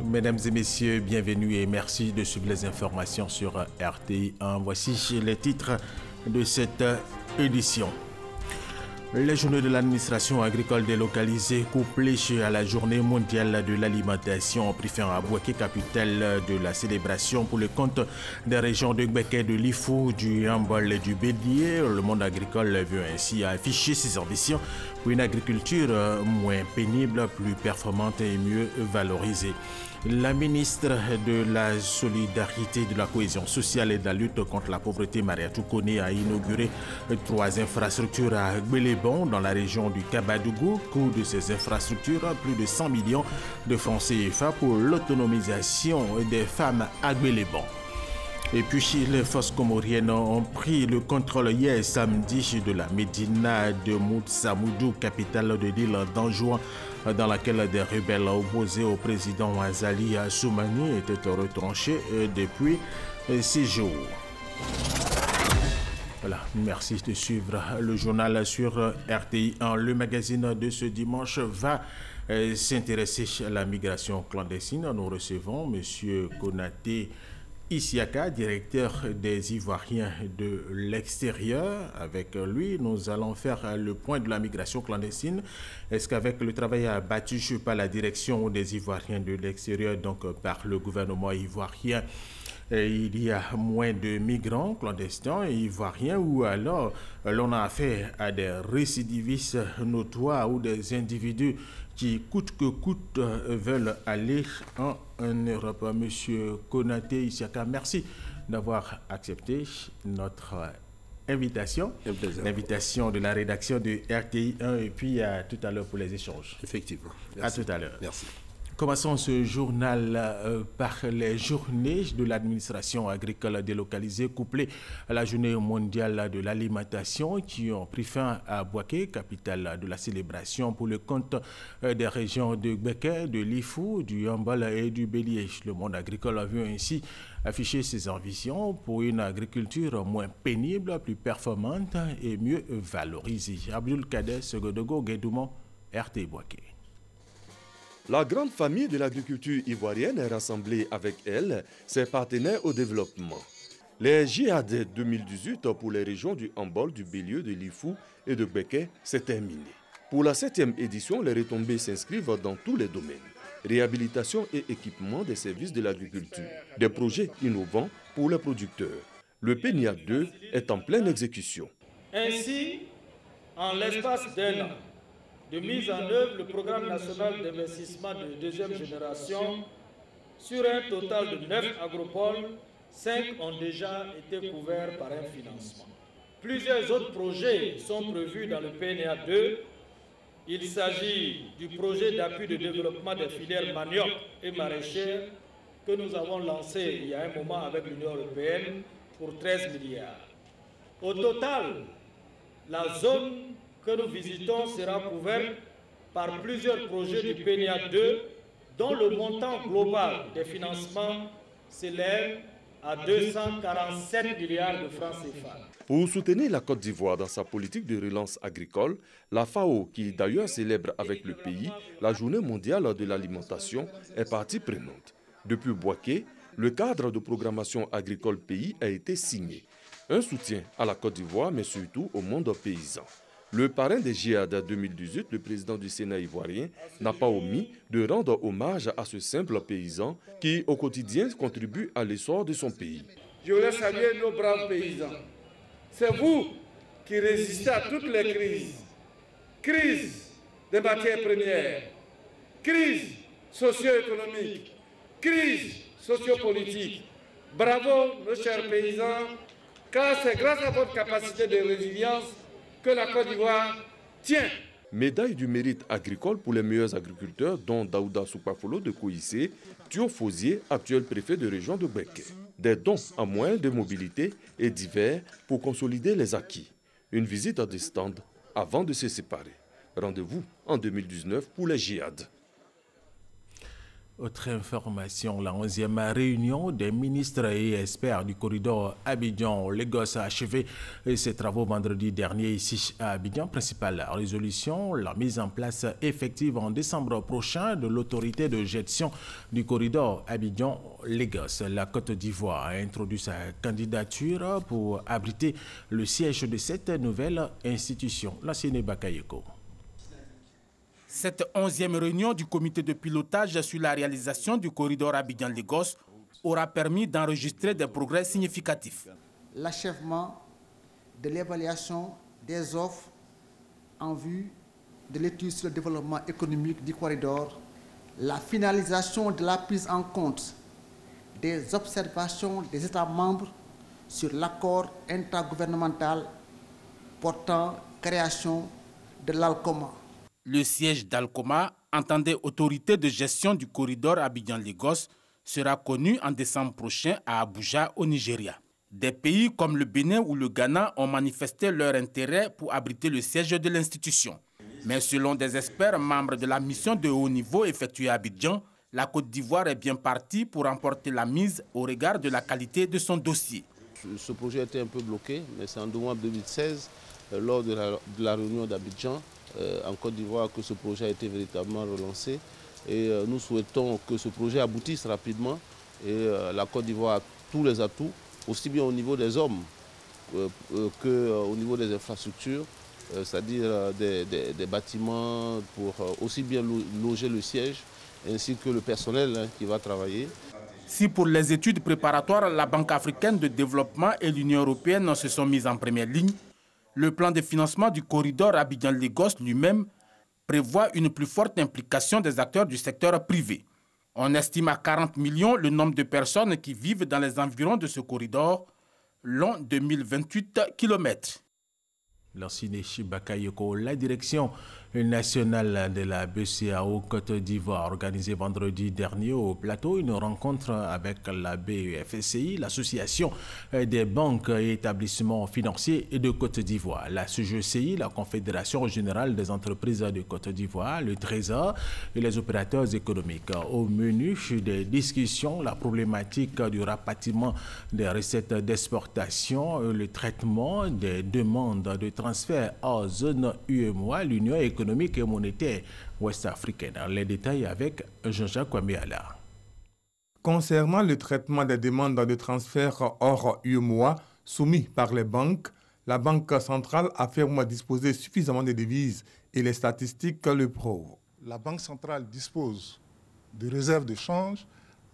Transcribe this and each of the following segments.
Mesdames et messieurs, bienvenue et merci de suivre les informations sur RTI 1. Voici les titres de cette édition. Les journées de l'administration agricole délocalisée couplées à la journée mondiale de l'alimentation ont pris fin à Bouaké, capitale de la célébration pour le compte des régions de Gbeke, de Lifou, du Yambol et du Bélier. Le monde agricole veut ainsi afficher ses ambitions pour une agriculture moins pénible, plus performante et mieux valorisée. La ministre de la Solidarité, de la Cohésion sociale et de la lutte contre la pauvreté, Mariatou Kone, a inauguré 3 infrastructures à Gbélébon, dans la région du Kabadougou. Coût de ces infrastructures, plus de 100 millions de francs CFA pour l'autonomisation des femmes à Gbélébon. Et puis les forces comoriennes ont pris le contrôle hier samedi de la médina de Moutsamoudou, capitale de l'île d'Anjouan, dans laquelle des rebelles opposés au président Azali Assoumani étaient retranchés depuis 6 jours. Voilà, merci de suivre le journal sur RTI 1. Le magazine de ce dimanche va s'intéresser à la migration clandestine. Nous recevons M. Konaté Isiaka, directeur des Ivoiriens de l'extérieur. Avec lui, nous allons faire le point de la migration clandestine. Est-ce qu'avec le travail abattu par la direction des Ivoiriens de l'extérieur, donc par le gouvernement ivoirien, il y a moins de migrants clandestins et ivoiriens, ou alors l'on a affaire à des récidivistes notoires ou des individus qui, coûte que coûte, veulent aller en Europe. Monsieur Konaté Isiaka, merci d'avoir accepté notre invitation, l'invitation de la rédaction de RTI 1, et puis à tout à l'heure pour les échanges. Effectivement. Merci. À tout à l'heure. Merci. Commençons ce journal par les journées de l'administration agricole délocalisée couplées à la journée mondiale de l'alimentation qui ont pris fin à Bouaké, capitale de la célébration pour le compte des régions de Gbeke, de Lifou, du Yambol et du Bélier. Le monde agricole a vu ainsi afficher ses ambitions pour une agriculture moins pénible, plus performante et mieux valorisée. Abdul Kader Segodogo Guédoumon, RT Bouaké. La grande famille de l'agriculture ivoirienne est rassemblée avec elle ses partenaires au développement. Les JAD 2018 pour les régions du Yambol, du Bélier, de Lifou et de Gbeke, c'est terminé. Pour la 7e édition, les retombées s'inscrivent dans tous les domaines. Réhabilitation et équipement des services de l'agriculture. Des projets innovants pour les producteurs. Le PNIA 2 est en pleine exécution. Ainsi, en l'espace d'1 an, de mise en œuvre le programme national d'investissement de deuxième génération, sur un total de 9 agropoles, 5 ont déjà été couverts par un financement. Plusieurs autres projets sont prévus dans le PNA 2. Il s'agit du projet d'appui de développement des filières manioc et maraîchères que nous avons lancé il y a un moment avec l'Union européenne pour 13 milliards. Au total, la zone que nous visitons sera couverte par plusieurs projets du PNA 2 dont le montant global des financements s'élève à 247 milliards de francs CFA. Pour soutenir la Côte d'Ivoire dans sa politique de relance agricole, la FAO, qui d'ailleurs célèbre avec le pays la Journée mondiale de l'alimentation, est partie prenante. Depuis Bouaké, le cadre de programmation agricole pays a été signé. Un soutien à la Côte d'Ivoire, mais surtout au monde paysan. Le parrain des JAD 2018, le président du Sénat ivoirien, n'a pas omis de rendre hommage à ce simple paysan qui, au quotidien, contribue à l'essor de son pays. Je voulais saluer nos braves paysans. C'est vous qui résistez à toutes les crises. Crise des matières premières, crise socio-économique, crise sociopolitique. Bravo, nos chers paysans, car c'est grâce à votre capacité de résilience que la Côte d'Ivoire tient. Médaille du mérite agricole pour les meilleurs agriculteurs, dont Daouda Soupafolo de Kouissé, Thio Fosier, actuel préfet de région de Gbeke. Des dons à moyens de mobilité et divers pour consolider les acquis. Une visite à des stands avant de se séparer. Rendez-vous en 2019 pour les JAD. Autre information, la 11e réunion des ministres et experts du corridor Abidjan-Lagos a achevé ses travaux vendredi dernier ici à Abidjan. Principale résolution, la mise en place effective en décembre prochain de l'autorité de gestion du corridor Abidjan-Lagos. La Côte d'Ivoire a introduit sa candidature pour abriter le siège de cette nouvelle institution, la Séné Bakayoko. Cette 11e réunion du comité de pilotage sur la réalisation du corridor Abidjan-Lagos aura permis d'enregistrer des progrès significatifs. L'achèvement de l'évaluation des offres en vue de l'étude sur le développement économique du corridor, la finalisation de la prise en compte des observations des États membres sur l'accord intergouvernemental portant création de l'ALCOMA. Le siège d'Alcoma, entendait autorité de gestion du corridor Abidjan-Lagos, sera connu en décembre prochain à Abuja, au Nigeria. Des pays comme le Bénin ou le Ghana ont manifesté leur intérêt pour abriter le siège de l'institution. Mais selon des experts membres de la mission de haut niveau effectuée à Abidjan, la Côte d'Ivoire est bien partie pour remporter la mise au regard de la qualité de son dossier. Ce projet a été un peu bloqué, mais c'est en novembre 2016, lors de la réunion d'Abidjan, en Côte d'Ivoire, que ce projet a été véritablement relancé. Et nous souhaitons que ce projet aboutisse rapidement. Et la Côte d'Ivoire a tous les atouts, aussi bien au niveau des hommes qu'au niveau des infrastructures, c'est-à-dire des bâtiments pour aussi bien loger le siège, ainsi que le personnel qui va travailler. Si pour les études préparatoires, la Banque africaine de développement et l'Union européenne se sont mises en première ligne, le plan de financement du corridor Abidjan-Lagos lui-même prévoit une plus forte implication des acteurs du secteur privé. On estime à 40 millions le nombre de personnes qui vivent dans les environs de ce corridor, long de 1028 km. Lansine Bakayoko, la direction nationale de la BCEAO Côte d'Ivoire a organisé vendredi dernier au plateau une rencontre avec la BEFCI, l'association des banques et établissements financiers de Côte d'Ivoire, la CGCI, la Confédération générale des entreprises de Côte d'Ivoire, le Trésor et les opérateurs économiques. Au menu des discussions, la problématique du rapatriement des recettes d'exportation, le traitement des demandes de transfert en zone UEMOA, l'Union économique et monétaire ouest-africaine. Les détails avec Jean-Jacques Kwame-Ala. Concernant le traitement des demandes de transfert hors UEMOA soumis par les banques, la Banque centrale affirme disposer suffisamment de devises et les statistiques le prouvent. La Banque centrale dispose de réserves de change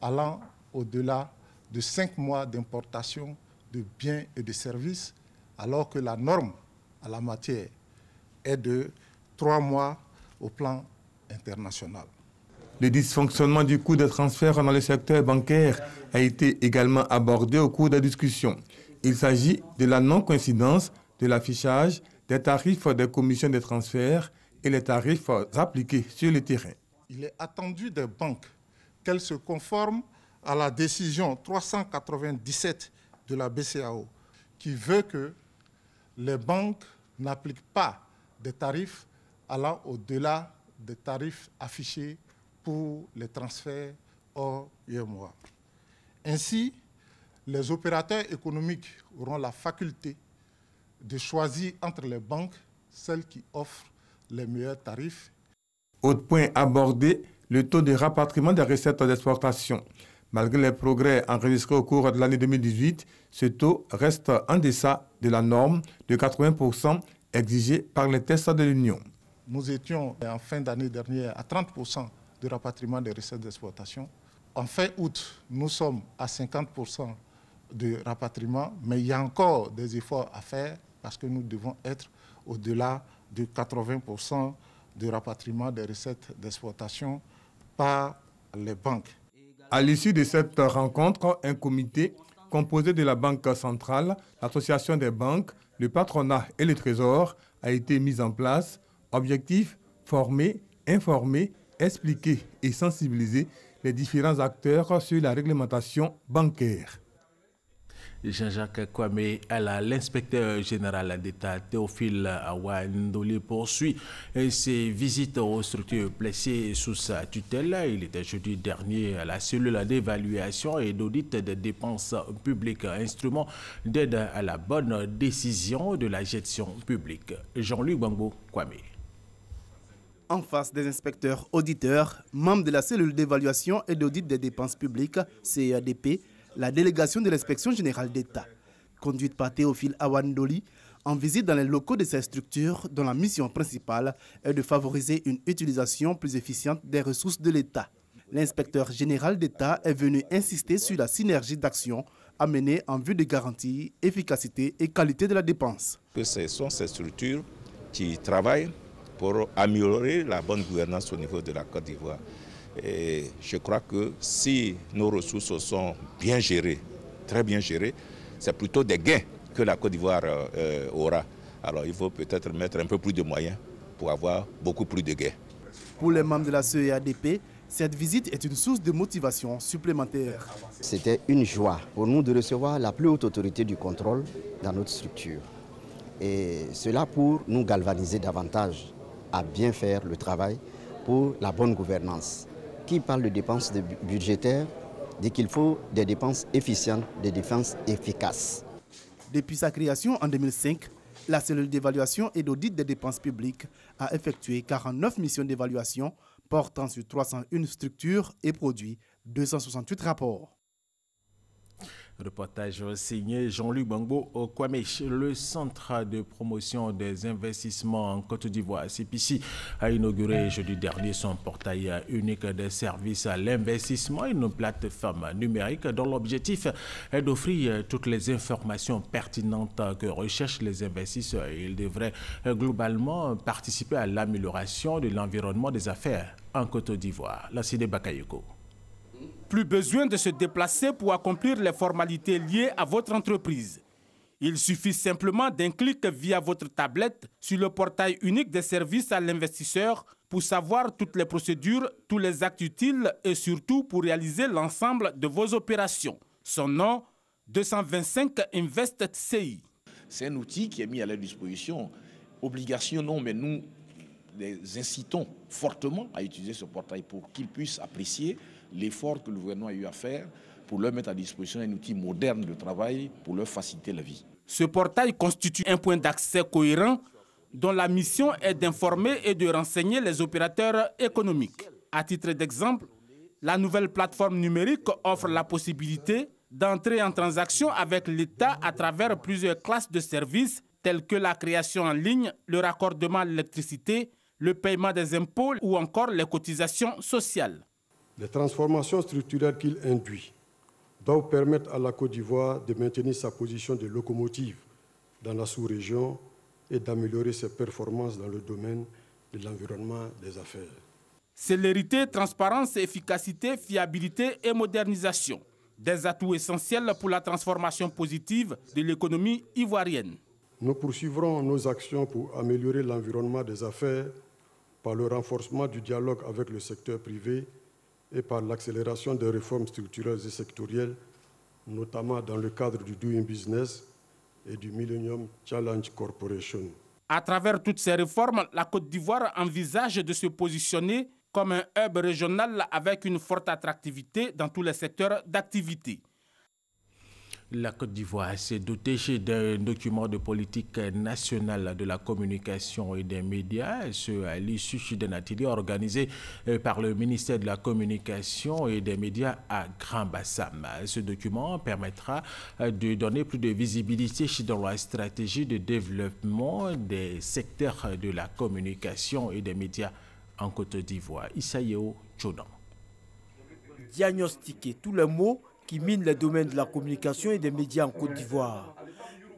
allant au-delà de 5 mois d'importation de biens et de services, alors que la norme à la matière est de 3 mois au plan international. Le dysfonctionnement du coût de transfert dans le secteur bancaire a été également abordé au cours des discussions. Il s'agit de la non-coïncidence de l'affichage des tarifs des commissions de transfert et les tarifs appliqués sur le terrain. Il est attendu des banques qu'elles se conforment à la décision 397 de la BCEAO qui veut que les banques n'appliquent pas des tarifs allant au-delà des tarifs affichés pour les transferts hors UEMOA. Ainsi, les opérateurs économiques auront la faculté de choisir entre les banques celles qui offrent les meilleurs tarifs. Autre point abordé, le taux de rapatriement des recettes d'exportation. Malgré les progrès enregistrés au cours de l'année 2018, ce taux reste en deçà de la norme de 80% exigée par les tests de l'Union. Nous étions en fin d'année dernière à 30% de rapatriement des recettes d'exportation. En fin août, nous sommes à 50% de rapatriement, mais il y a encore des efforts à faire parce que nous devons être au-delà de 80% de rapatriement des recettes d'exportation par les banques. À l'issue de cette rencontre, un comité composé de la Banque centrale, l'Association des banques, le patronat et le Trésor a été mis en place. Objectif, former, informer, expliquer et sensibiliser les différents acteurs sur la réglementation bancaire. Jean-Jacques Kwame, l'inspecteur général d'État Théophile Awandoli poursuit ses visites aux structures placées sous sa tutelle. Il était jeudi dernier à la cellule d'évaluation et d'audit des dépenses publiques, instrument d'aide à la bonne décision de la gestion publique. Jean-Luc Bangbo Kwame. En face des inspecteurs auditeurs, membres de la cellule d'évaluation et d'audit des dépenses publiques, CEADP, la délégation de l'inspection générale d'État, conduite par Théophile Awandoli, en visite dans les locaux de ces structures dont la mission principale est de favoriser une utilisation plus efficiente des ressources de l'État. L'inspecteur général d'État est venu insister sur la synergie d'action à mener en vue de garantir efficacité et qualité de la dépense. Ce sont ces structures qui travaillent pour améliorer la bonne gouvernance au niveau de la Côte d'Ivoire. Et je crois que si nos ressources sont bien gérées, très bien gérées, c'est plutôt des gains que la Côte d'Ivoire aura. Alors il faut peut-être mettre un peu plus de moyens pour avoir beaucoup plus de gains. Pour les membres de la CEADP, cette visite est une source de motivation supplémentaire. C'était une joie pour nous de recevoir la plus haute autorité du contrôle dans notre structure. Et cela pour nous galvaniser davantage à bien faire le travail pour la bonne gouvernance. Qui parle de dépenses budgétaires dit qu'il faut des dépenses efficientes, des dépenses efficaces. Depuis sa création en 2005, la cellule d'évaluation et d'audit des dépenses publiques a effectué 49 missions d'évaluation portant sur 301 structures et produit 268 rapports. Reportage signé Jean-Luc Bangbo Kwame. Le Centre de promotion des investissements en Côte d'Ivoire, CPC, a inauguré jeudi dernier son portail unique des services à l'investissement, une plateforme numérique dont l'objectif est d'offrir toutes les informations pertinentes que recherchent les investisseurs. Il devrait globalement participer à l'amélioration de l'environnement des affaires en Côte d'Ivoire. Lasside Bakayoko. Plus besoin de se déplacer pour accomplir les formalités liées à votre entreprise. Il suffit simplement d'un clic via votre tablette sur le portail unique des services à l'investisseur pour savoir toutes les procédures, tous les actes utiles et surtout pour réaliser l'ensemble de vos opérations. Son nom, 225 Invest CI. C'est un outil qui est mis à leur disposition. Obligation non, mais nous les incitons fortement à utiliser ce portail pour qu'ils puissent apprécier l'effort que le gouvernement a eu à faire pour leur mettre à disposition un outil moderne de travail pour leur faciliter la vie. Ce portail constitue un point d'accès cohérent dont la mission est d'informer et de renseigner les opérateurs économiques. À titre d'exemple, la nouvelle plateforme numérique offre la possibilité d'entrer en transaction avec l'État à travers plusieurs classes de services telles que la création en ligne, le raccordement à l'électricité, le paiement des impôts ou encore les cotisations sociales. Les transformations structurelles qu'il induit doivent permettre à la Côte d'Ivoire de maintenir sa position de locomotive dans la sous-région et d'améliorer ses performances dans le domaine de l'environnement des affaires. Célérité, transparence, efficacité, fiabilité et modernisation. Des atouts essentiels pour la transformation positive de l'économie ivoirienne. Nous poursuivrons nos actions pour améliorer l'environnement des affaires par le renforcement du dialogue avec le secteur privé et par l'accélération des réformes structurelles et sectorielles, notamment dans le cadre du Doing Business et du Millennium Challenge Corporation. À travers toutes ces réformes, la Côte d'Ivoire envisage de se positionner comme un hub régional avec une forte attractivité dans tous les secteurs d'activité. La Côte d'Ivoire s'est dotée d'un document de politique nationale de la communication et des médias, ce à l'issue d'un atelier organisé par le ministère de la Communication et des médias à Grand-Bassam. Ce document permettra de donner plus de visibilité dans la stratégie de développement des secteurs de la communication et des médias en Côte d'Ivoire. Issaïo Tchodan. Diagnostiquer tous les maux qui minent les domaines de la communication et des médias en Côte d'Ivoire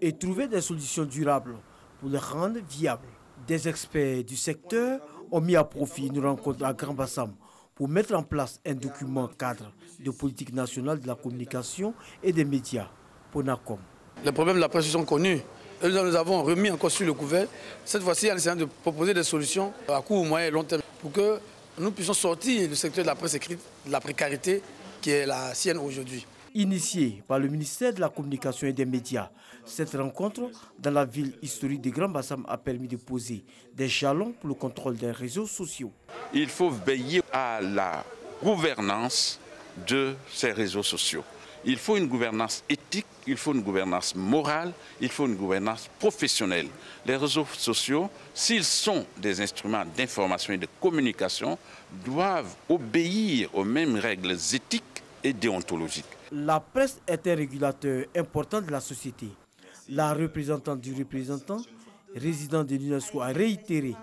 et trouver des solutions durables pour les rendre viables. Des experts du secteur ont mis à profit une rencontre à Grand-Bassam pour mettre en place un document cadre de politique nationale de la communication et des médias, PONACOM. Les problèmes de la presse sont connus. Nous avons remis encore sur le couvert, cette fois-ci en essayant de proposer des solutions à court, moyen et long terme pour que nous puissions sortir du secteur de la presse écrite, de la précarité qui est la sienne aujourd'hui. Initiée par le ministère de la Communication et des Médias, cette rencontre dans la ville historique de Grand Bassam a permis de poser des jalons pour le contrôle des réseaux sociaux. Il faut veiller à la gouvernance de ces réseaux sociaux. Il faut une gouvernance éthique, il faut une gouvernance morale, il faut une gouvernance professionnelle. Les réseaux sociaux, s'ils sont des instruments d'information et de communication, doivent obéir aux mêmes règles éthiques et déontologiques. La presse est un régulateur important de la société. La représentante du représentant, résident de l'UNESCO, a réitéré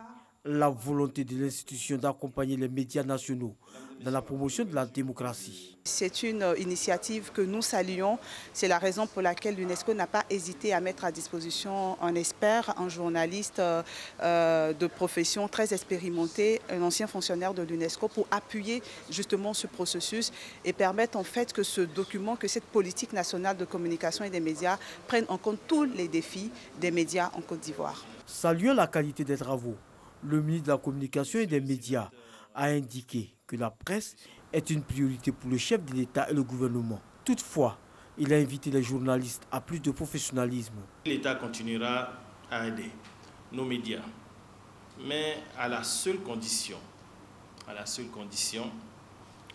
la volonté de l'institution d'accompagner les médias nationaux dans la promotion de la démocratie. C'est une initiative que nous saluons. C'est la raison pour laquelle l'UNESCO n'a pas hésité à mettre à disposition un expert, un journaliste de profession très expérimenté, un ancien fonctionnaire de l'UNESCO pour appuyer justement ce processus et permettre en fait que ce document, que cette politique nationale de communication et des médias prenne en compte tous les défis des médias en Côte d'Ivoire. Saluant la qualité des travaux, le ministre de la Communication et des Médias a indiqué que la presse est une priorité pour le chef de l'État et le gouvernement. Toutefois, il a invité les journalistes à plus de professionnalisme. L'État continuera à aider nos médias, mais à la seule condition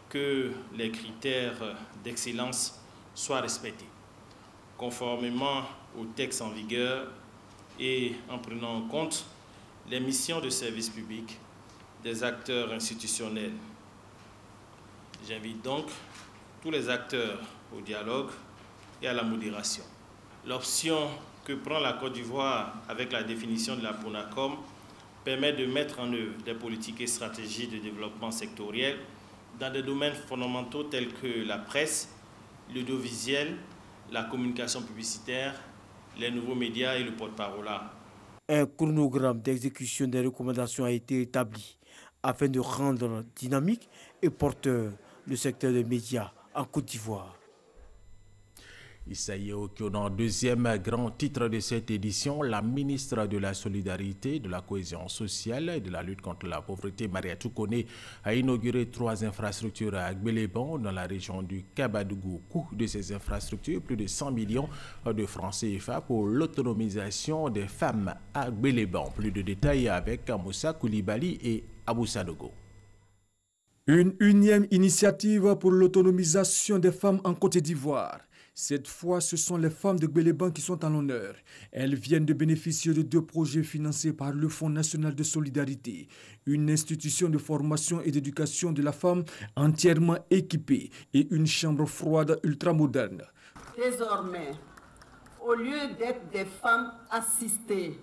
que les critères d'excellence soient respectés, conformément aux textes en vigueur et en prenant en compte les missions de service public des acteurs institutionnels. J'invite donc tous les acteurs au dialogue et à la modération. L'option que prend la Côte d'Ivoire avec la définition de la PONACOM permet de mettre en œuvre des politiques et stratégies de développement sectoriel dans des domaines fondamentaux tels que la presse, l'audiovisuel, la communication publicitaire, les nouveaux médias et le porte-parole. Un chronogramme d'exécution des recommandations a été établi afin de rendre dynamique et porteur le secteur des médias en Côte d'Ivoire. Issa Okionon, deuxième grand titre de cette édition, la ministre de la Solidarité, de la Cohésion sociale et de la lutte contre la pauvreté, Mariatou Koné, a inauguré 3 infrastructures à Gbeleban dans la région du Kabadougou. Coût de ces infrastructures, plus de 100 millions de francs CFA pour l'autonomisation des femmes à Gbeleban. Plus de détails avec Moussa Koulibaly et Abou Sanogo. Une unième initiative pour l'autonomisation des femmes en Côte d'Ivoire. Cette fois, ce sont les femmes de Gbeleban qui sont à l'honneur. Elles viennent de bénéficier de 2 projets financés par le Fonds national de solidarité, une institution de formation et d'éducation de la femme entièrement équipée et une chambre froide ultramoderne. Désormais, au lieu d'être des femmes assistées,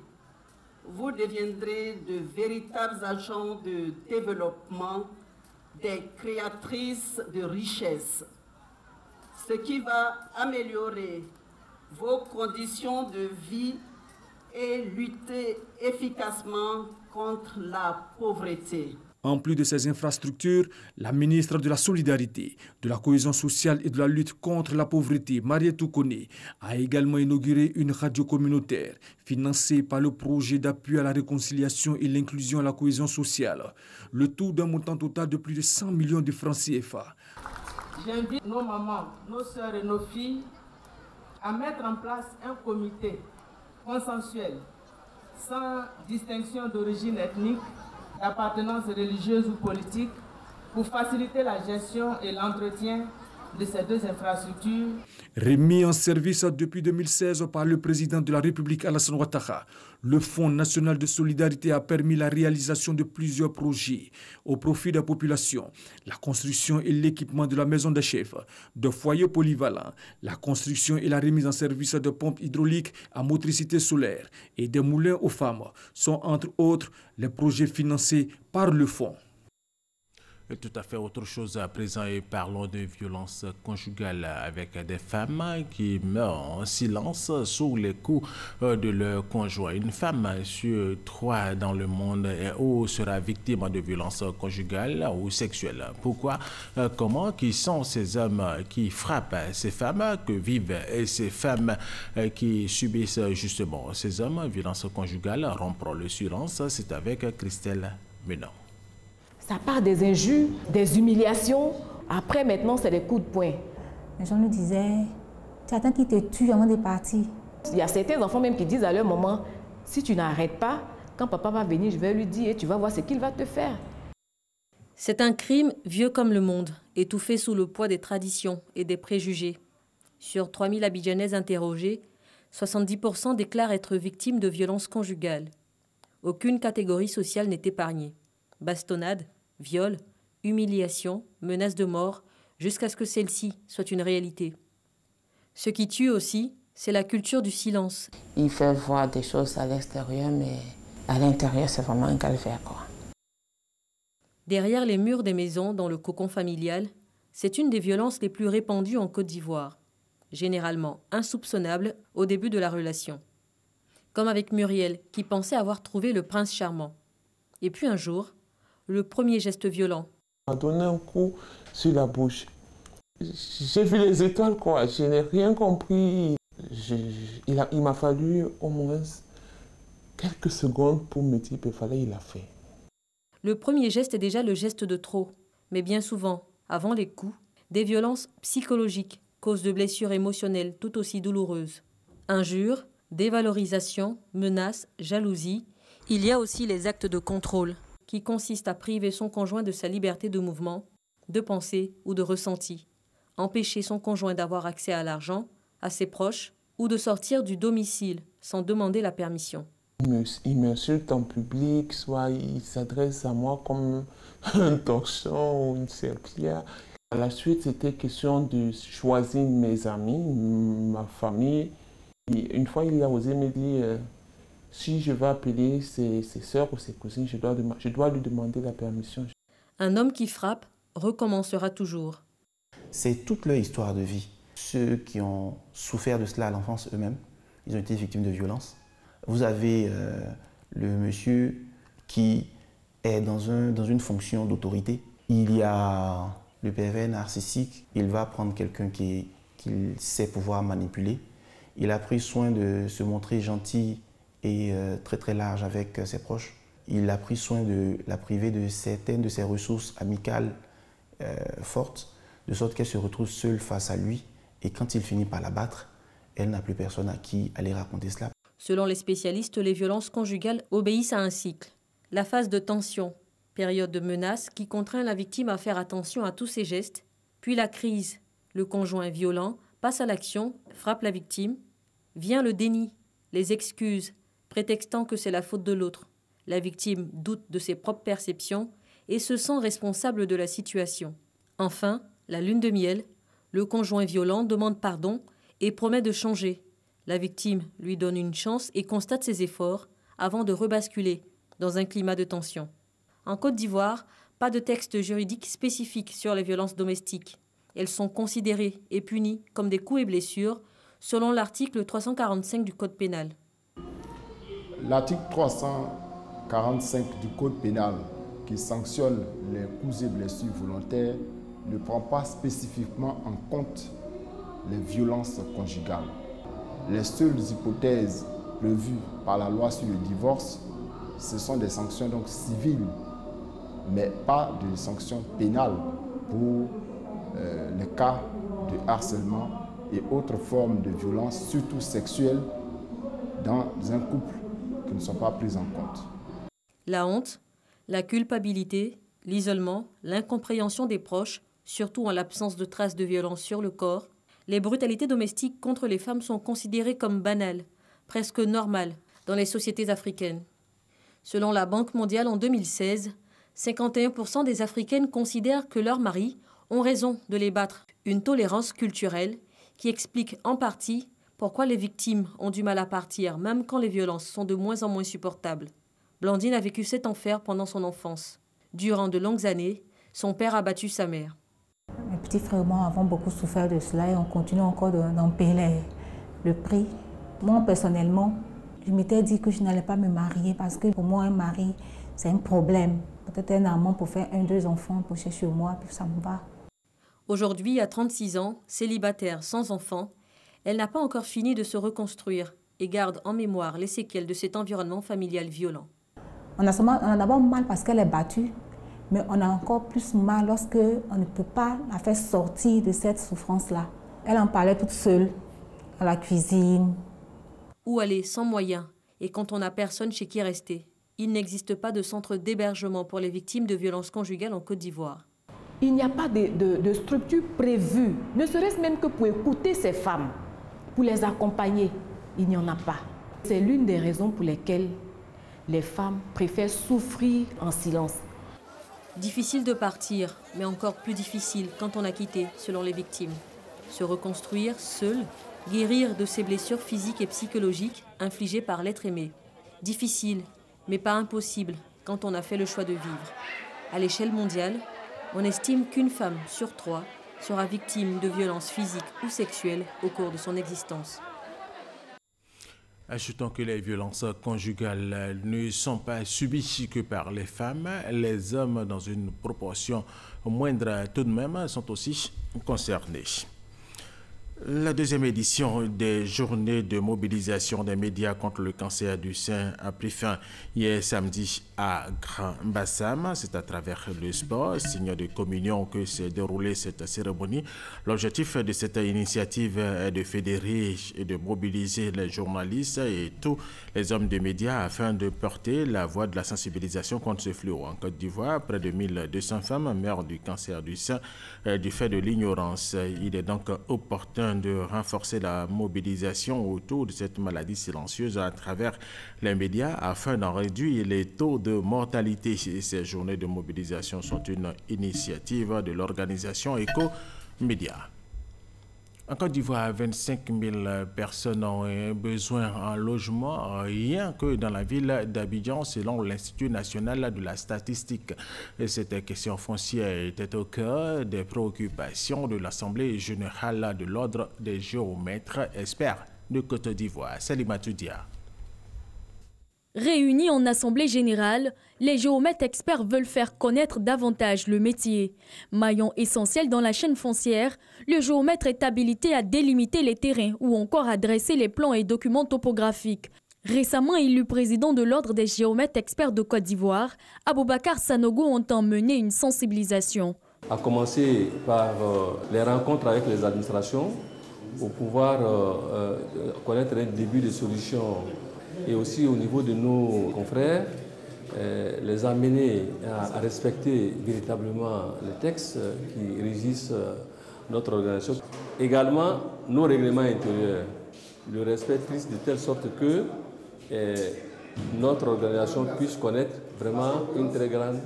vous deviendrez de véritables agents de développement, des créatrices de richesses, ce qui va améliorer vos conditions de vie et lutter efficacement contre la pauvreté. En plus de ces infrastructures, la ministre de la Solidarité, de la Cohésion sociale et de la lutte contre la pauvreté, Mariatou Koné, a également inauguré une radio communautaire financée par le projet d'appui à la réconciliation et l'inclusion à la cohésion sociale. Le tout d'un montant total de plus de 100 millions de francs CFA. J'invite nos mamans, nos sœurs et nos filles à mettre en place un comité consensuel, sans distinction d'origine ethnique, d'appartenance religieuse ou politique, pour faciliter la gestion et l'entretien de ces 2 infrastructures. Remis en service depuis 2016 par le président de la République Alassane Ouattara, le Fonds national de solidarité a permis la réalisation de plusieurs projets au profit de la population, la construction et l'équipement de la maison des chefs, de foyers polyvalents, la construction et la remise en service de pompes hydrauliques à motricité solaire et des moulins aux femmes sont entre autres les projets financés par le Fonds. Et tout à fait autre chose à présent et parlons de violence conjugale avec des femmes qui meurent en silence sous les coups de leur conjoint. Une femme sur 3 dans le monde sera victime de violences conjugales ou sexuelles. Pourquoi? Comment? Qui sont ces hommes qui frappent ces femmes? Que vivent ces femmes qui subissent justement ces hommes? Violences conjugales, rompre le silence, c'est avec Christelle Menon. Ça part des injures, des humiliations. Après, maintenant, c'est des coups de poing. Les gens nous disaient, tu attends qu'il te tue avant de partir. Il y a certains enfants même qui disent à leur maman, si tu n'arrêtes pas, quand papa va venir, je vais lui dire et tu vas voir ce qu'il va te faire. C'est un crime vieux comme le monde, étouffé sous le poids des traditions et des préjugés. Sur 3000 Abidjanaises interrogées, 70% déclarent être victimes de violences conjugales. Aucune catégorie sociale n'est épargnée. Bastonnade, viol, humiliation, menace de mort, jusqu'à ce que celle-ci soit une réalité. Ce qui tue aussi, c'est la culture du silence. Il fait voir des choses à l'extérieur, mais à l'intérieur, c'est vraiment un calvaire, quoi. Derrière les murs des maisons, dans le cocon familial, c'est une des violences les plus répandues en Côte d'Ivoire, généralement insoupçonnable au début de la relation. Comme avec Muriel, qui pensait avoir trouvé le prince charmant. Et puis un jour, le premier geste violent. Il m'a donné un coup sur la bouche. J'ai vu les étoiles, quoi. Je n'ai rien compris. Il m'a fallu au moins quelques secondes pour me dire qu'il fallait, il a fait. Le premier geste est déjà le geste de trop. Mais bien souvent, avant les coups, des violences psychologiques causent de blessures émotionnelles tout aussi douloureuses. Injures, dévalorisation, menaces, jalousie. Il y a aussi les actes de contrôle, qui consistent à priver son conjoint de sa liberté de mouvement, de pensée ou de ressenti. Empêcher son conjoint d'avoir accès à l'argent, à ses proches, ou de sortir du domicile sans demander la permission. Il m'insulte en public, soit il s'adresse à moi comme un torchon ou une serpillière. À la suite, c'était question de choisir mes amis, ma famille. Et une fois, il a osé me dire, si je vais appeler ses sœurs ou ses cousines, je dois lui demander la permission. Un homme qui frappe recommencera toujours. C'est toute leur histoire de vie. Ceux qui ont souffert de cela à l'enfance eux-mêmes, ils ont été victimes de violences. Vous avez le monsieur qui est dans une fonction d'autorité. Il y a le pervers narcissique. Il va prendre quelqu'un qu'il sait pouvoir manipuler. Il a pris soin de se montrer gentil et très très large avec ses proches. Il a pris soin de la priver de certaines de ses ressources amicales fortes, de sorte qu'elle se retrouve seule face à lui. Et quand il finit par la battre, elle n'a plus personne à qui aller raconter cela. Selon les spécialistes, les violences conjugales obéissent à un cycle. La phase de tension, période de menace qui contraint la victime à faire attention à tous ses gestes, puis la crise, le conjoint violent passe à l'action, frappe la victime, vient le déni, les excuses, prétextant que c'est la faute de l'autre. La victime doute de ses propres perceptions et se sent responsable de la situation. Enfin, la lune de miel, le conjoint violent demande pardon et promet de changer. La victime lui donne une chance et constate ses efforts avant de rebasculer dans un climat de tension. En Côte d'Ivoire, pas de texte juridique spécifique sur les violences domestiques. Elles sont considérées et punies comme des coups et blessures selon l'article 345 du Code pénal. L'article 345 du Code pénal qui sanctionne les coups et blessures volontaires ne prend pas spécifiquement en compte les violences conjugales. Les seules hypothèses prévues par la loi sur le divorce, ce sont des sanctions donc civiles, mais pas de sanctions pénales pour les cas de harcèlement et autres formes de violence, surtout sexuelles, dans un couple qui ne sont pas prises en compte. La honte, la culpabilité, l'isolement, l'incompréhension des proches, surtout en l'absence de traces de violence sur le corps, les brutalités domestiques contre les femmes sont considérées comme banales, presque normales, dans les sociétés africaines. Selon la Banque mondiale en 2016, 51% des Africaines considèrent que leurs maris ont raison de les battre. Une tolérance culturelle qui explique en partie pourquoi les victimes ont du mal à partir, même quand les violences sont de moins en moins supportables. Blandine a vécu cet enfer pendant son enfance. Durant de longues années, son père a battu sa mère. Mes petits frères et moi avons beaucoup souffert de cela et on continue encore d'en payer le prix. Moi, personnellement, je m'étais dit que je n'allais pas me marier parce que pour moi, un mari, c'est un problème. Peut-être un amant pour faire 1-2 enfants, pour chez moi, puis ça me va. Aujourd'hui, à 36 ans, célibataire, sans enfant, elle n'a pas encore fini de se reconstruire et garde en mémoire les séquelles de cet environnement familial violent. On a d'abord mal parce qu'elle est battue, mais on a encore plus mal lorsqu'on ne peut pas la faire sortir de cette souffrance-là. Elle en parlait toute seule, à la cuisine. Où aller sans moyens et quand on n'a personne chez qui rester? Il n'existe pas de centre d'hébergement pour les victimes de violences conjugales en Côte d'Ivoire. Il n'y a pas de structure prévue, ne serait-ce même que pour écouter ces femmes, pour les accompagner. Il n'y en a pas. C'est l'une des raisons pour lesquelles les femmes préfèrent souffrir en silence. Difficile de partir, mais encore plus difficile quand on a quitté, selon les victimes. Se reconstruire seul, guérir de ses blessures physiques et psychologiques infligées par l'être aimé. Difficile, mais pas impossible quand on a fait le choix de vivre. À l'échelle mondiale, on estime qu'une femme sur 3 sera victime de violences physiques ou sexuelles au cours de son existence. Ajoutons que les violences conjugales ne sont pas subies que par les femmes. Les hommes, dans une proportion moindre tout de même, sont aussi concernés. La deuxième édition des journées de mobilisation des médias contre le cancer du sein a pris fin hier samedi à Grand Bassam. C'est à travers le sport, signe de communion, que s'est déroulée cette cérémonie. L'objectif de cette initiative est de fédérer et de mobiliser les journalistes et tous les hommes de médias afin de porter la voix de la sensibilisation contre ce fléau. En Côte d'Ivoire, près de 1200 femmes meurent du cancer du sein du fait de l'ignorance. Il est donc opportun de renforcer la mobilisation autour de cette maladie silencieuse à travers les médias afin d'en réduire les taux de mortalité. Ces journées de mobilisation sont une initiative de l'organisation Eco-Média. En Côte d'Ivoire, 25 000 personnes ont besoin en logement, rien que dans la ville d'Abidjan, selon l'Institut national de la statistique. Et cette question foncière était au cœur des préoccupations de l'Assemblée générale de l'Ordre des géomètres experts de Côte d'Ivoire. Salimatou Dia. Réunis en assemblée générale, les géomètres experts veulent faire connaître davantage le métier. Maillon essentiel dans la chaîne foncière, le géomètre est habilité à délimiter les terrains ou encore à dresser les plans et documents topographiques. Récemment élu président de l'Ordre des géomètres experts de Côte d'Ivoire, Aboubacar Sanogo entend mener une sensibilisation. À commencer par les rencontres avec les administrations pour pouvoir connaître un début de solution. Et aussi au niveau de nos confrères, les amener à respecter véritablement les textes qui régissent notre organisation. Également, nos règlements intérieurs, le respect de telle sorte que notre organisation puisse connaître vraiment une très grande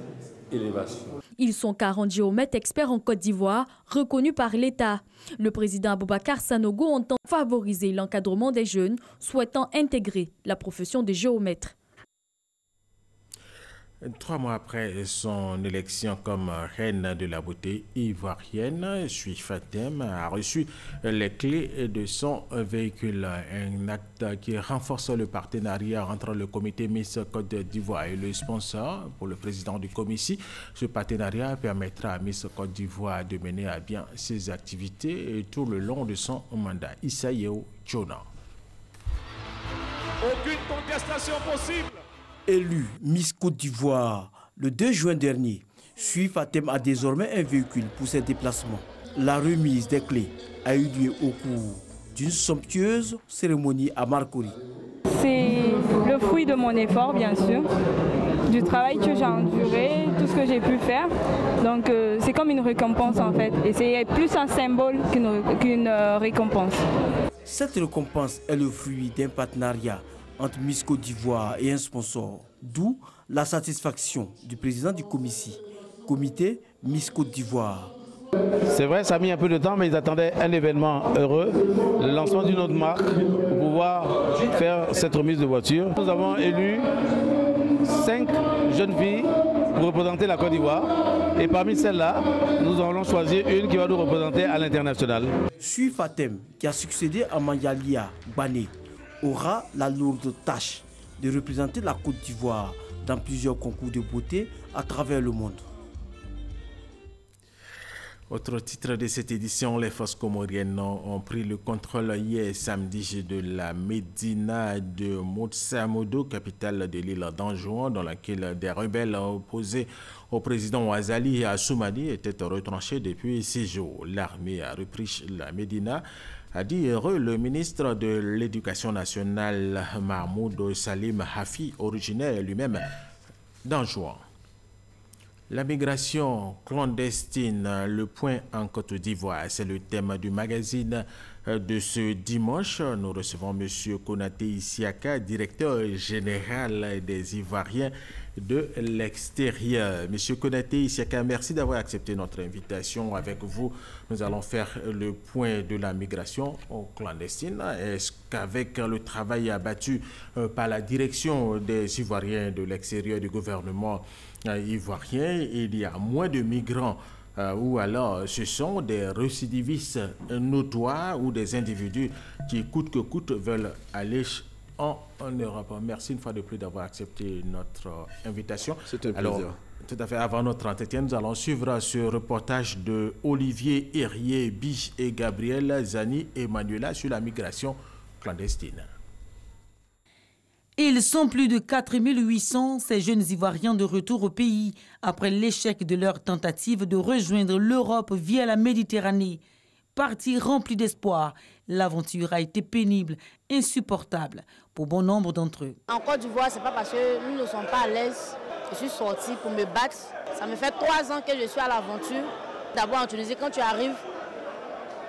élévation. Ils sont 40 géomètres experts en Côte d'Ivoire, reconnus par l'État. Le président Aboubacar Sanogo entend favoriser l'encadrement des jeunes souhaitant intégrer la profession de géomètre. 3 mois après son élection comme reine de la beauté ivoirienne, Sui Fatem a reçu les clés de son véhicule. Un acte qui renforce le partenariat entre le comité Miss Côte d'Ivoire et le sponsor pour le président du comité. Ce partenariat permettra à Miss Côte d'Ivoire de mener à bien ses activités tout le long de son mandat. Issaïo Tchona. Aucune contestation possible. Élu Miss Côte d'Ivoire le 2 juin dernier, Sui Fatem a désormais un véhicule pour ses déplacements. La remise des clés a eu lieu au cours d'une somptueuse cérémonie à Marcory. C'est le fruit de mon effort, bien sûr, du travail que j'ai enduré, tout ce que j'ai pu faire. Donc c'est comme une récompense en fait, et c'est plus un symbole qu'une récompense. Cette récompense est le fruit d'un partenariat entre Miss Côte d'Ivoire et un sponsor, d'où la satisfaction du président du comité Miss Côte d'Ivoire. C'est vrai, ça a mis un peu de temps, mais ils attendaient un événement heureux, le lancement d'une autre marque pour pouvoir faire cette remise de voiture. Nous avons élu 5 jeunes filles pour représenter la Côte d'Ivoire. Et parmi celles-là, nous allons choisir une qui va nous représenter à l'international. Sui Fatem, qui a succédé à Manyalia Bané, aura la lourde tâche de représenter la Côte d'Ivoire dans plusieurs concours de beauté à travers le monde. Autre titre de cette édition, les forces comoriennes ont pris le contrôle hier samedi de la médina de Motsamodo, capitale de l'île d'Anjouan, dans laquelle des rebelles opposés au président Ouazali Assoumani étaient retranchés depuis 6 jours. L'armée a repris la médina, a dit le ministre de l'Éducation nationale Mahmoud Salim Hafi, originaire lui-même d'Anjouan. La migration clandestine, le point en Côte d'Ivoire, c'est le thème du magazine de ce dimanche. Nous recevons M. Konaté Isiaka, directeur général des Ivoiriens de l'extérieur. M. Konaté Isiaka, merci d'avoir accepté notre invitation. Avec vous, nous allons faire le point de la migration clandestine. Est-ce qu'avec le travail abattu par la direction des Ivoiriens de l'extérieur du gouvernement ivoirien, il y a moins de migrants ou alors ce sont des récidivistes notoires ou des individus qui coûte que coûte veulent aller en Europe. Merci une fois de plus d'avoir accepté notre invitation. C'est un plaisir. Alors, tout à fait, avant notre entretien, nous allons suivre ce reportage de Olivier Herrier, Biche et Gabriel Zani et Manuela sur la migration clandestine. Ils sont plus de 4800, ces jeunes Ivoiriens de retour au pays, après l'échec de leur tentative de rejoindre l'Europe via la Méditerranée. Partis remplis d'espoir, l'aventure a été pénible, insupportable pour bon nombre d'entre eux. En Côte d'Ivoire, ce n'est pas parce que nous ne sommes pas à l'aise. Je suis sortie pour me battre. Ça me fait 3 ans que je suis à l'aventure. D'abord en Tunisie, quand tu arrives,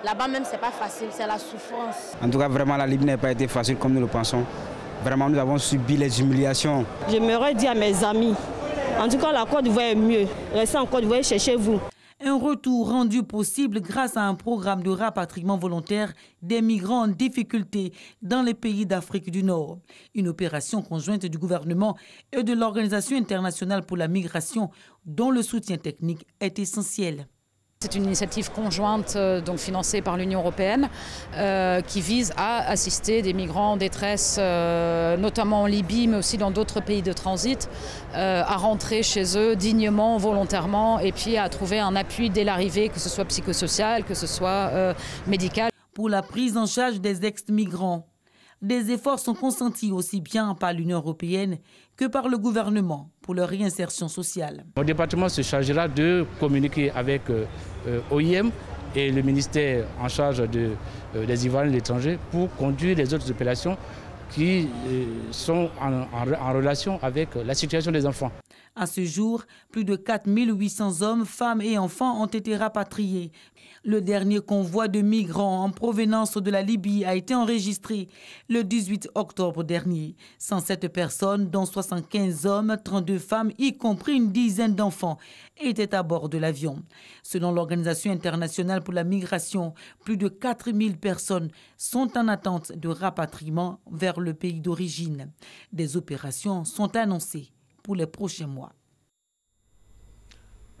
là-bas même, ce n'est pas facile, c'est la souffrance. En tout cas, vraiment, la Libye n'a pas été facile comme nous le pensons. Vraiment, nous avons subi les humiliations. J'aimerais dire à mes amis, en tout cas, la Côte d'Ivoire est mieux. Restez en Côte d'Ivoire et cherchez-vous. Un retour rendu possible grâce à un programme de rapatriement volontaire des migrants en difficulté dans les pays d'Afrique du Nord. Une opération conjointe du gouvernement et de l'Organisation internationale pour la migration dont le soutien technique est essentiel. C'est une initiative conjointe donc financée par l'Union européenne qui vise à assister des migrants en détresse, notamment en Libye, mais aussi dans d'autres pays de transit, à rentrer chez eux dignement, volontairement, et puis à trouver un appui dès l'arrivée, que ce soit psychosocial, que ce soit médical. Pour la prise en charge des ex-migrants, des efforts sont consentis aussi bien par l'Union européenne que par le gouvernement pour leur réinsertion sociale. Mon département se chargera de communiquer avec OIM et le ministère en charge des Ivoiriens de l'étranger pour conduire les autres opérations qui sont en relation avec la situation des enfants. À ce jour, plus de 4800 hommes, femmes et enfants ont été rapatriés. Le dernier convoi de migrants en provenance de la Libye a été enregistré le 18 octobre dernier. 107 personnes, dont 75 hommes, 32 femmes, y compris une dizaine d'enfants, étaient à bord de l'avion. Selon l'Organisation internationale pour la migration, plus de 4000 personnes sont en attente de rapatriement vers le pays d'origine. Des opérations sont annoncées pour les prochains mois.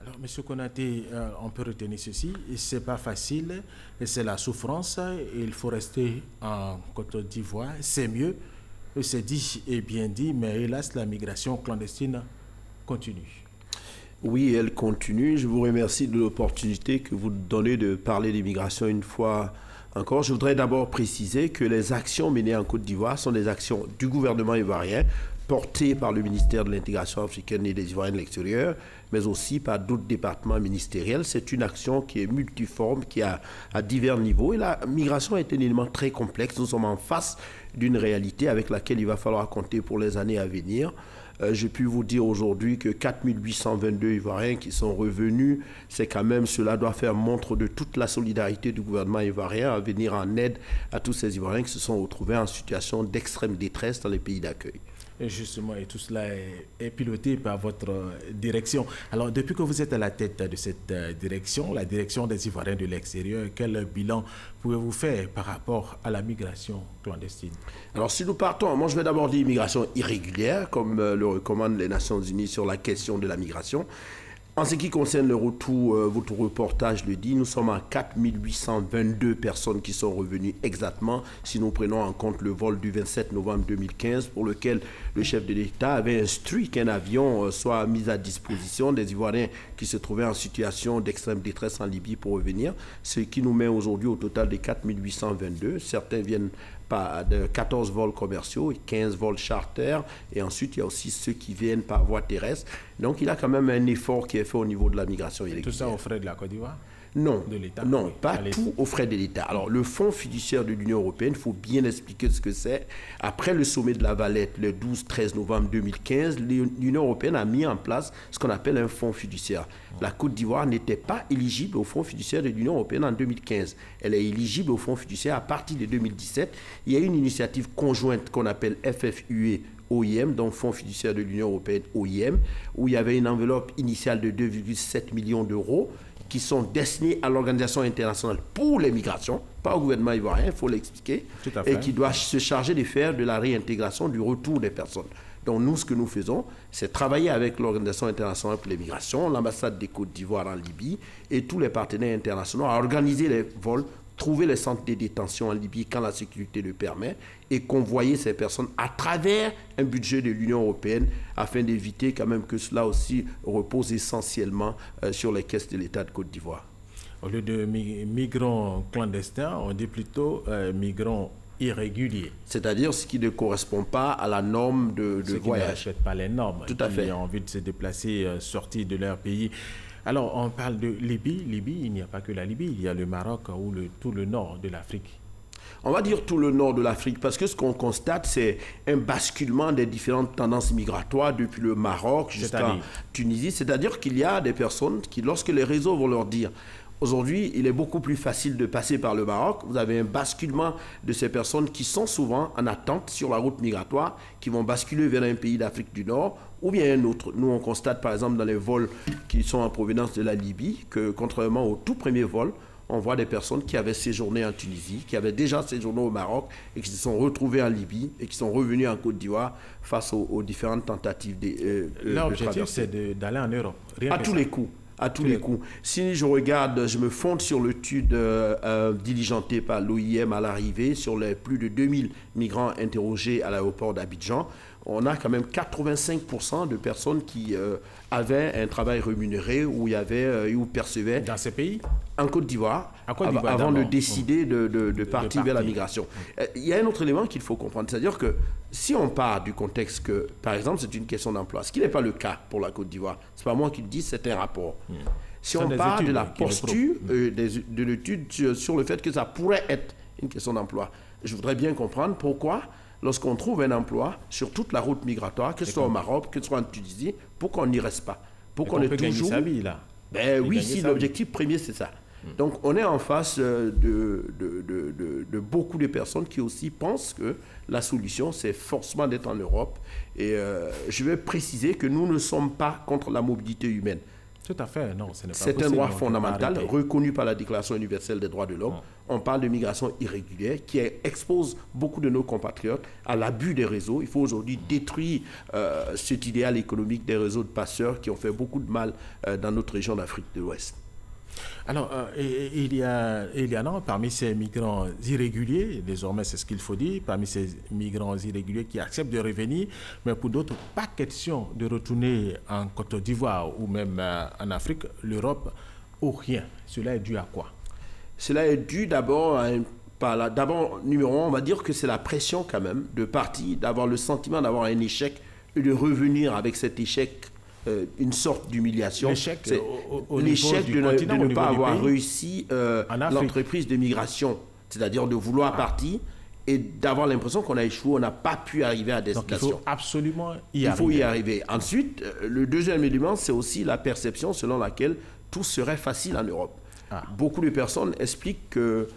Alors, M. Konaté, on peut retenir ceci, ce n'est pas facile, c'est la souffrance, il faut rester en Côte d'Ivoire, c'est mieux, c'est dit et bien dit, mais hélas, la migration clandestine continue. Oui, elle continue. Je vous remercie de l'opportunité que vous donnez de parler d'immigration une fois encore. Je voudrais d'abord préciser que les actions menées en Côte d'Ivoire sont des actions du gouvernement ivoirien, portées par le ministère de l'intégration africaine et des Ivoiriens de l'extérieur, mais aussi par d'autres départements ministériels. C'est une action qui est multiforme, qui a à divers niveaux. Et la migration est un élément très complexe. Nous sommes en face d'une réalité avec laquelle il va falloir compter pour les années à venir. J'ai pu vous dire aujourd'hui que 4822 Ivoiriens qui sont revenus, c'est quand même, cela doit faire montre de toute la solidarité du gouvernement ivoirien à venir en aide à tous ces Ivoiriens qui se sont retrouvés en situation d'extrême détresse dans les pays d'accueil. Et justement, et tout cela est piloté par votre direction. Alors, depuis que vous êtes à la tête de cette direction, la direction des Ivoiriens de l'extérieur, quel bilan pouvez-vous faire par rapport à la migration clandestine? Alors, si nous partons, moi je vais d'abord dire immigration irrégulière, comme le recommandent les Nations Unies sur la question de la migration. En ce qui concerne le retour, votre reportage le dit, nous sommes à 4822 personnes qui sont revenues exactement, si nous prenons en compte le vol du 27 novembre 2015, pour lequel le chef de l'État avait instruit qu'un avion soit mis à disposition des Ivoiriens qui se trouvaient en situation d'extrême détresse en Libye pour revenir, ce qui nous met aujourd'hui au total de 4822. Certains viennent de 14 vols commerciaux et 15 vols charter, et ensuite il y a aussi ceux qui viennent par voie terrestre. Donc il y a quand même un effort qui est fait au niveau de la migration irrégulière. Tout ça aux frais de la Côte d'Ivoire? Non, de l'État? Non, pas tout aux frais de l'État. Alors le fonds fiduciaire de l'Union européenne, il faut bien expliquer ce que c'est. Après le sommet de la Valette, le 12-13 novembre 2015, l'Union européenne a mis en place ce qu'on appelle un fonds fiduciaire. La Côte d'Ivoire n'était pas éligible au fonds fiduciaire de l'Union européenne en 2015. Elle est éligible au fonds fiduciaire à partir de 2017. Il y a une initiative conjointe qu'on appelle FFUE OIM, donc Fonds fiduciaire de l'Union européenne OIM, où il y avait une enveloppe initiale de 2,7 millions d'euros qui sont destinés à l'Organisation internationale pour les migrations, pas au gouvernement ivoirien, il faut l'expliquer, et qui doit se charger de faire de la réintégration, du retour des personnes. Donc nous, ce que nous faisons, c'est travailler avec l'Organisation internationale pour les migrations, l'ambassade des Côtes d'Ivoire en Libye et tous les partenaires internationaux à organiser les vols, trouver les centres de détention en Libye quand la sécurité le permet et convoyer ces personnes à travers un budget de l'Union européenne afin d'éviter quand même que cela aussi repose essentiellement sur les caisses de l'État de Côte d'Ivoire. Au lieu de migrants clandestins, on dit plutôt migrants irréguliers. C'est-à-dire ce qui ne correspond pas à la norme de voyage. Ceux qui ne respectent pas les normes. Tout à fait. Qui ont envie de se déplacer, sortir de leur pays. Alors, on parle de Libye. Libye, il n'y a pas que la Libye, il y a le Maroc ou tout le nord de l'Afrique. On va dire tout le nord de l'Afrique parce que ce qu'on constate, c'est un basculement des différentes tendances migratoires depuis le Maroc jusqu'à Tunisie. C'est-à-dire qu'il y a des personnes qui, lorsque les réseaux vont leur dire aujourd'hui, il est beaucoup plus facile de passer par le Maroc. Vous avez un basculement de ces personnes qui sont souvent en attente sur la route migratoire, qui vont basculer vers un pays d'Afrique du Nord ou bien un autre. Nous, on constate par exemple dans les vols qui sont en provenance de la Libye que contrairement au tout premier vol, on voit des personnes qui avaient séjourné en Tunisie, qui avaient déjà séjourné au Maroc et qui se sont retrouvées en Libye et qui sont revenus en Côte d'Ivoire face aux différentes tentatives de l'objectif, c'est d'aller en Europe. À tous les coups. À tous les coups. Si je regarde, je me fonde sur l'étude diligentée par l'OIM à l'arrivée sur les plus de 2000 migrants interrogés à l'aéroport d'Abidjan. On a quand même 85% de personnes qui avaient un travail rémunéré où il y avait où percevaient. Dans ces pays? En Côte d'Ivoire, avant de décider de partir vers la migration. Il y a un autre élément qu'il faut comprendre, c'est-à-dire que si on part du contexte que, par exemple, c'est une question d'emploi, ce qui n'est pas le cas pour la Côte d'Ivoire, c'est pas moi qui le dis, c'est un rapport. Si on part de la posture de l'étude sur le fait que ça pourrait être une question d'emploi, je voudrais bien comprendre pourquoi, lorsqu'on trouve un emploi sur toute la route migratoire, que ce soit au Maroc, que ce soit en Tunisie, pourquoi on n'y reste pas? Pourquoi on est toujours... sa vie, là. Ben oui, si l'objectif premier, c'est ça. Donc on est en face de beaucoup de personnes qui aussi pensent que la solution, c'est forcément d'être en Europe. Et je vais préciser que nous ne sommes pas contre la mobilité humaine. Tout à fait, non, ce n'est pas possible. C'est un droit fondamental reconnu par la Déclaration universelle des droits de l'homme. On parle de migration irrégulière qui expose beaucoup de nos compatriotes à l'abus des réseaux. Il faut aujourd'hui détruire cet idéal économique des réseaux de passeurs qui ont fait beaucoup de mal dans notre région d'Afrique de l'Ouest. Alors, il y en a parmi ces migrants irréguliers, désormais c'est ce qu'il faut dire, parmi ces migrants irréguliers qui acceptent de revenir, mais pour d'autres, pas question de retourner en Côte d'Ivoire ou même en Afrique, l'Europe, ou rien. Cela est dû à quoi? Cela est dû d'abord numéro un, on va dire que c'est la pression quand même de partir, d'avoir le sentiment d'avoir un échec et de revenir avec cet échec. Une sorte d'humiliation. L'échec de ne pas avoir réussi l'entreprise de migration, c'est-à-dire de vouloir partir et d'avoir l'impression qu'on a échoué, on n'a pas pu arriver à destination. Donc il faut absolument y arriver. Il faut y arriver. Ensuite, le deuxième élément, c'est aussi la perception selon laquelle tout serait facile en Europe. Beaucoup de personnes expliquent que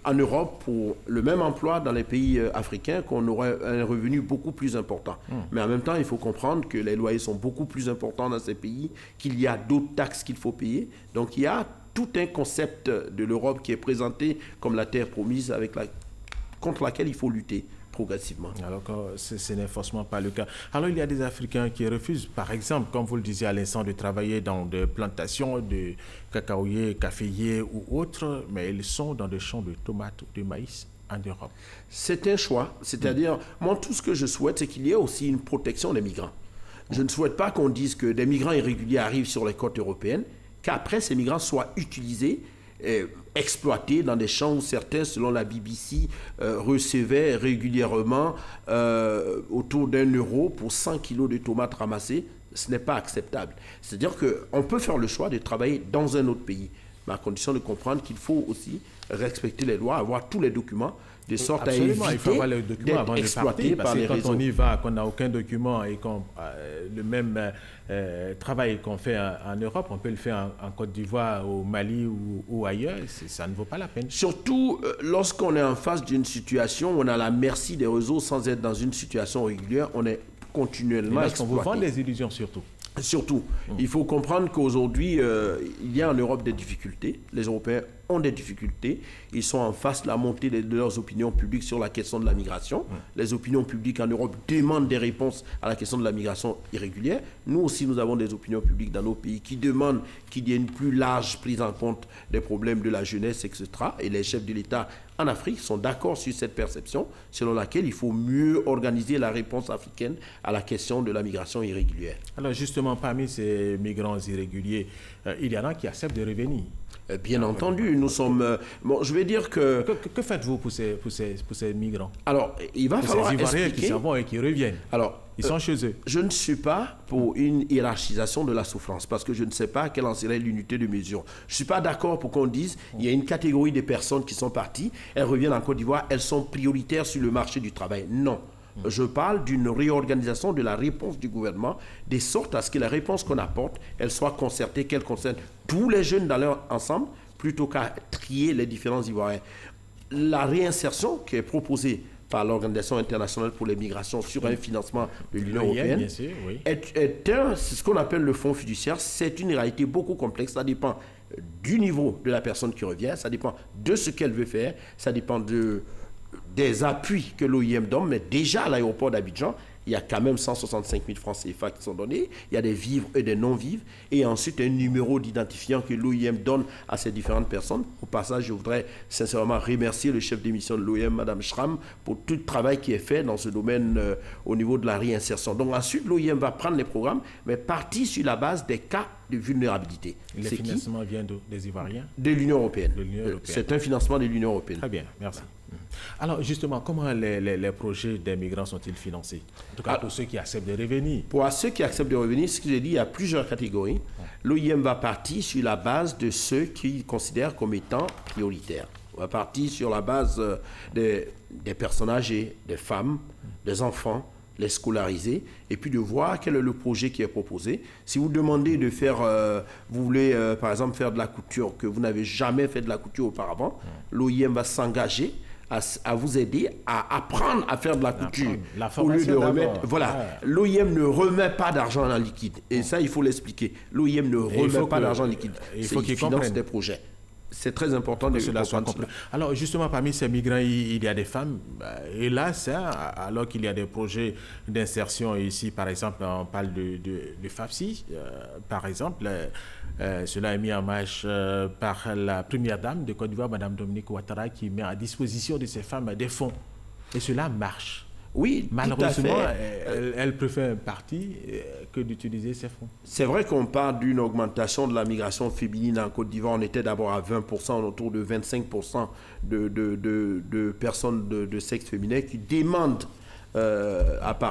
en Europe, pour le même emploi dans les pays africains, qu'on aurait un revenu beaucoup plus important. Mais en même temps, il faut comprendre que les loyers sont beaucoup plus importants dans ces pays, qu'il y a d'autres taxes qu'il faut payer. Donc il y a tout un concept de l'Europe qui est présenté comme la terre promise contre laquelle il faut lutter progressivement. Alors que ce n'est forcément pas le cas. Alors il y a des Africains qui refusent, par exemple, comme vous le disiez à l'instant, de travailler dans des plantations de cacaoyers, caféiers ou autres, mais ils sont dans des champs de tomates ou de maïs en Europe. C'est un choix. C'est-à-dire, moi, tout ce que je souhaite, c'est qu'il y ait aussi une protection des migrants. Je ne souhaite pas qu'on dise que des migrants irréguliers arrivent sur les côtes européennes, qu'après ces migrants soient utilisés, exploités dans des champs où certains, selon la BBC, recevaient régulièrement autour d'€1 pour 100 kilos de tomates ramassées. Ce n'est pas acceptable. C'est-à-dire qu'on peut faire le choix de travailler dans un autre pays, mais à condition de comprendre qu'il faut aussi respecter les lois, avoir tous les documents, de sorte à éviter d'être exploité par les réseaux. Quand on y va, qu'on n'a aucun document et qu'on le même travail qu'on fait en Europe, on peut le faire en Côte d'Ivoire, au Mali ou ailleurs, ça ne vaut pas la peine. Surtout lorsqu'on est en face d'une situation où on est à la merci des réseaux sans être dans une situation régulière, on est continuellement exploité. On vous vend des illusions surtout. Surtout, il faut comprendre qu'aujourd'hui, il y a en Europe des difficultés. Les Européens ont des difficultés. Ils sont en face de la montée de leurs opinions publiques sur la question de la migration. Les opinions publiques en Europe demandent des réponses à la question de la migration irrégulière. Nous aussi, nous avons des opinions publiques dans nos pays qui demandent qu'il y ait une plus large prise en compte des problèmes de la jeunesse, etc. Et les chefs de l'État en Afrique sont d'accord sur cette perception selon laquelle il faut mieux organiser la réponse africaine à la question de la migration irrégulière. Alors justement, parmi ces migrants irréguliers, il y en a qui acceptent de revenir. Bien entendu, nous sommes... bon, je vais dire que... Que faites-vous pour ces migrants? Alors, il va falloir ces Ivoiriens expliquer... qui s'en vont et qui reviennent. Alors, ils sont chez eux. Je ne suis pas pour une hiérarchisation de la souffrance parce que je ne sais pas quelle en serait l'unité de mesure. Je ne suis pas d'accord pour qu'on dise il y a une catégorie de personnes qui sont parties, elles reviennent en Côte d'Ivoire, elles sont prioritaires sur le marché du travail. Non. Je parle d'une réorganisation de la réponse du gouvernement, de sorte à ce que la réponse qu'on apporte, elle soit concertée, qu'elle concerne tous les jeunes dans leur ensemble, plutôt qu'à trier les différents Ivoiriens. La réinsertion qui est proposée par l'Organisation internationale pour les migrations sur un financement de l'Union européenne c'est ce qu'on appelle le fonds fiduciaire. C'est une réalité beaucoup complexe. Ça dépend du niveau de la personne qui revient, ça dépend de ce qu'elle veut faire, ça dépend des appuis que l'OIM donne, mais déjà à l'aéroport d'Abidjan, il y a quand même 165 000 francs CFA qui sont donnés, il y a des vivres et des non-vivres, et ensuite un numéro d'identifiant que l'OIM donne à ces différentes personnes. Au passage, je voudrais sincèrement remercier le chef d'émission de l'OIM, Mme Schramm, pour tout le travail qui est fait dans ce domaine au niveau de la réinsertion. Donc ensuite, l'OIM va prendre les programmes, mais partir sur la base des cas de vulnérabilité. Le financement vient des Ivoiriens? De l'Union européenne. C'est un financement de l'Union européenne. Très bien, merci. Alors justement, comment les projets des migrants sont-ils financés? En tout cas, pour ceux qui acceptent de revenir. Pour ceux qui acceptent de revenir, ce que j'ai dit, il y a plusieurs catégories. L'OIM va partir sur la base de ceux qu'ils considèrent comme étant prioritaires. On va partir sur la base des personnes âgées, des femmes, des enfants, les scolariser, et puis de voir quel est le projet qui est proposé. Si vous demandez de faire, vous voulez par exemple faire de la couture, que vous n'avez jamais fait de la couture auparavant, l'OIM va s'engager à vous aider à apprendre à faire de la couture. Au lieu de remettre, l'OIM ne remet pas d'argent en liquide. Et ça, il faut l'expliquer. L'OIM ne remet pas d'argent en liquide. Il faut qu'ils finance des projets. C'est très important de cela soit compris. Alors justement, parmi ces migrants, il y a des femmes. Et là, alors qu'il y a des projets d'insertion ici, par exemple, on parle de FAFSI, par exemple, cela est mis en marche par la première dame de Côte d'Ivoire, Mme Dominique Ouattara, qui met à disposition de ces femmes des fonds. Et cela marche. Oui, malheureusement, elle préfère un parti que d'utiliser ces fonds. C'est vrai qu'on parle d'une augmentation de la migration féminine en Côte d'Ivoire. On était d'abord à 20%, autour de 25% de personnes de sexe féminin qui demandent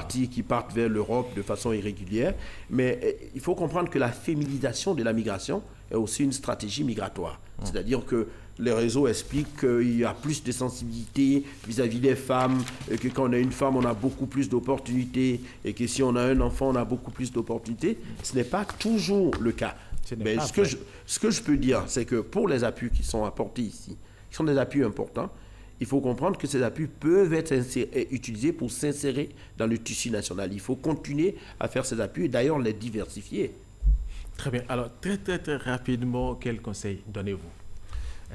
qui partent vers l'Europe de façon irrégulière. Mais il faut comprendre que la féminisation de la migration est aussi une stratégie migratoire. C'est-à-dire que les réseaux expliquent qu'il y a plus de sensibilité vis-à-vis des femmes, et que quand on a une femme, on a beaucoup plus d'opportunités, et que si on a un enfant, on a beaucoup plus d'opportunités. Ce n'est pas toujours le cas. Mais ce que je peux dire, c'est que pour les appuis qui sont apportés ici, qui sont des appuis importants, il faut comprendre que ces appuis peuvent être utilisés pour s'insérer dans le tissu national. Il faut continuer à faire ces appuis et d'ailleurs les diversifier. Très bien. Alors, très rapidement, quel conseil donnez-vous?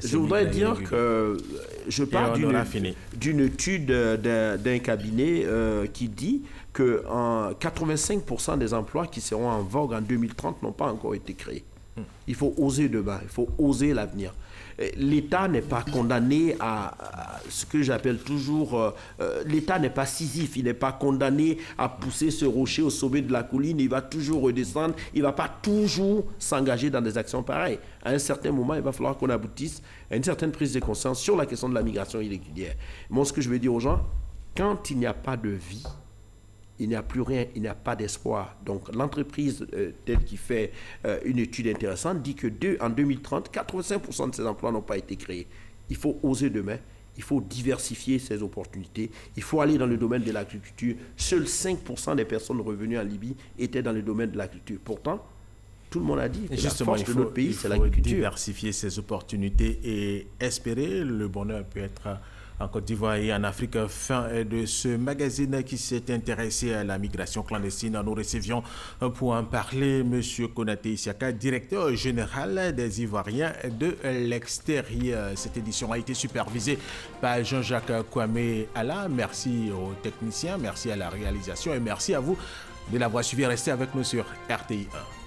Je voudrais dire que je parle d'une étude d'un cabinet qui dit que 85% des emplois qui seront en vogue en 2030 n'ont pas encore été créés. Il faut oser demain, il faut oser l'avenir. L'État n'est pas condamné à ce que j'appelle toujours... l'État n'est pas Sisyphe, il n'est pas condamné à pousser ce rocher au sommet de la colline, il va toujours redescendre, il ne va pas toujours s'engager dans des actions pareilles. À un certain moment, il va falloir qu'on aboutisse à une certaine prise de conscience sur la question de la migration irrégulière. Moi, ce que je veux dire aux gens, quand il n'y a pas de vie, il n'y a plus rien, il n'y a pas d'espoir. Donc l'entreprise telle qui fait une étude intéressante dit que en 2030, 85% de ces emplois n'ont pas été créés. Il faut oser demain, il faut diversifier ces opportunités, il faut aller dans le domaine de l'agriculture. Seuls 5% des personnes revenues en Libye étaient dans le domaine de l'agriculture. Pourtant, tout le monde a dit que la force de notre pays, c'est l'agriculture. Il faut diversifier ces opportunités et espérer le bonheur peut être en Côte d'Ivoire et en Afrique. Fin de ce magazine qui s'est intéressé à la migration clandestine. Nous recevions pour en parler M. Konaté Isiaka, directeur général des Ivoiriens de l'extérieur. Cette édition a été supervisée par Jean-Jacques Kwame Alla. Merci aux techniciens, merci à la réalisation et merci à vous de l'avoir suivi. Restez avec nous sur RTI 1.